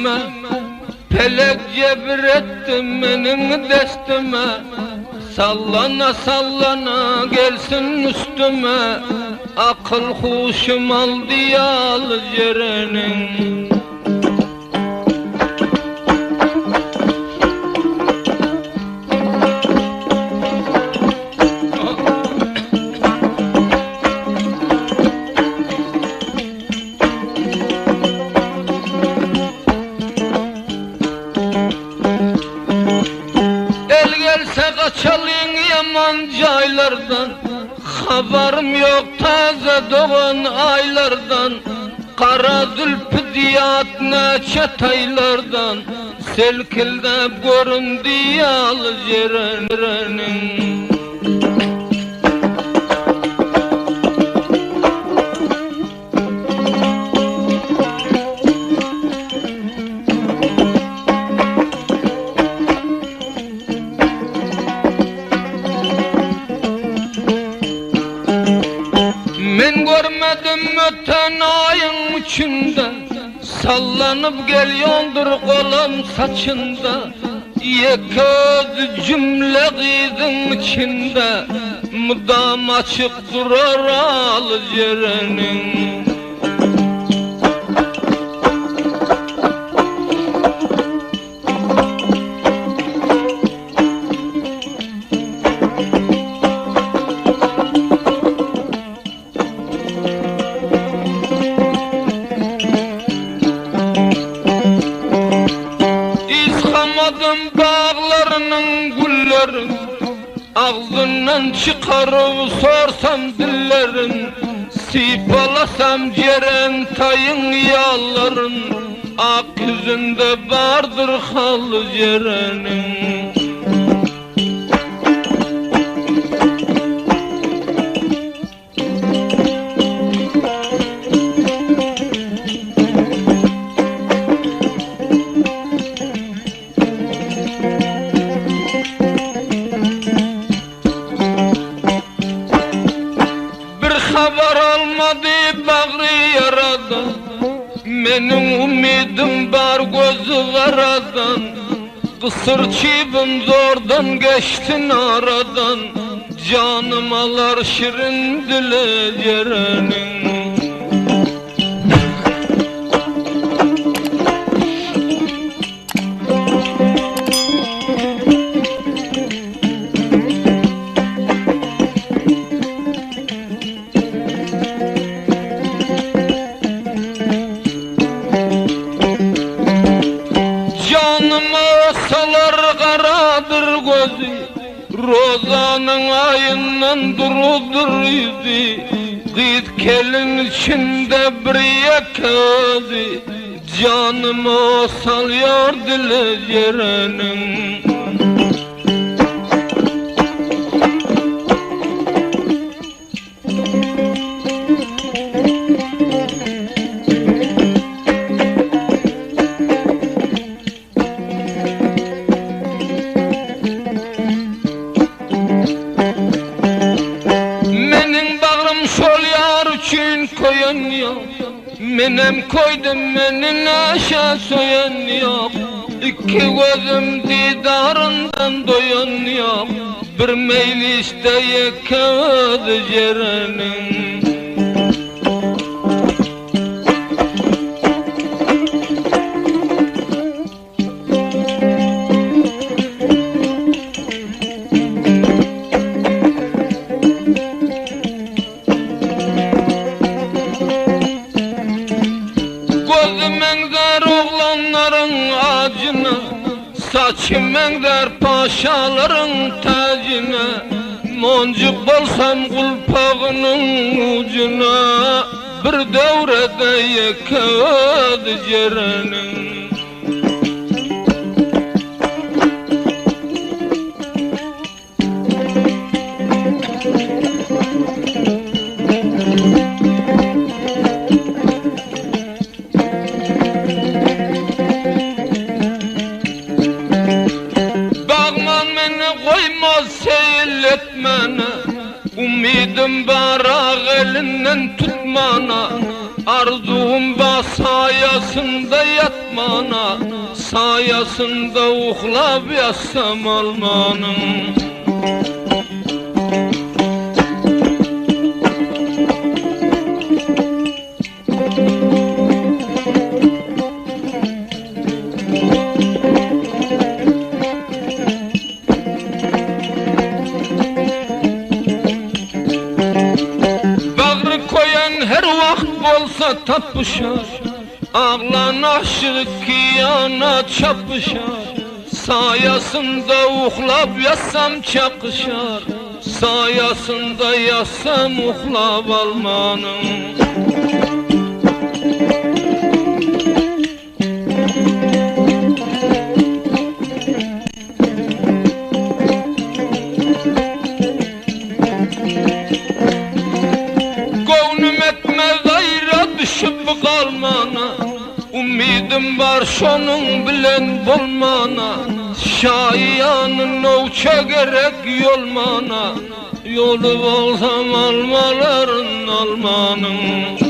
üstüme, pelek cebir etti benim destime. Sallana sallana gelsin üstüme, akıl huşum aldı yal cerenin. Kaçalım yaman caylardan, haberim yok taze doğan aylardan. Kara zülfü diyat neçe taylardan, selkildep göründü yal cerenin. Men görmedim öten ayın içinde, sallanıp geliyordur kolum saçında. Yeköz cümle kızın içinde, mudam açık durar al cerenin. Bağlarının güllerin, ağzından çıkarıp sorsam dillerin. Sipalasam ceren tayın yalların, ak yüzünde vardır halı cerenin. Haber almadı bağrı yaradan, benim ümidim var gözü karadan. Kısır çiğbim zordan geçtin aradan, canım alar şirin dile cerenin. Salar karadır gözü, rozanın ayından durudur yüzü. Kıyıt kelin içinde bir yakazı, canımı salıyor dile cerenin. Koyun yok, menem koydum menin aşağı soyan yok. İki gözüm didarından doyun yok, bir meyliste yekadı cerenin. Gözümen oğlanların acına, saçımen paşaların tacına. Moncuk bolsam kulpağının ucuna, bir devrede yekadı cerenin. Bağman beni koymaz seyletmene, Umidim barak elinden tutmana, arzum ba sayasında yatmana, sayasında uhlab yatsam almanın. Her vakt bolsa tapışar, ağlan aşık yana çapışar. Sayasında uhlab yatsam çakışar, sayasında yatsam uhlab almanın. Düşüp kalmana, umidim var şonun bilen bulmana. Şayanın ovça gerek yolmana, yolu bolsam almaların almanın.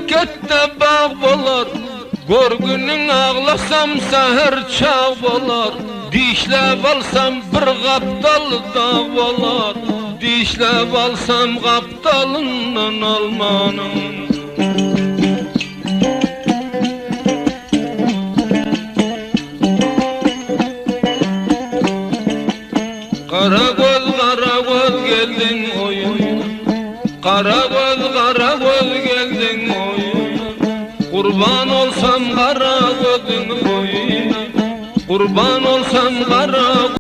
Kette bağ bolar, görgünün ağlasam seher çağ bolar. Dişlep alsam bir kaptal dağ bolar, dişlep alsam kaptalından almanın. Karagöz geldin oyun, Karagöz geldin oyun. Kurban olsam kara gözün boyuna, kurban olsam kara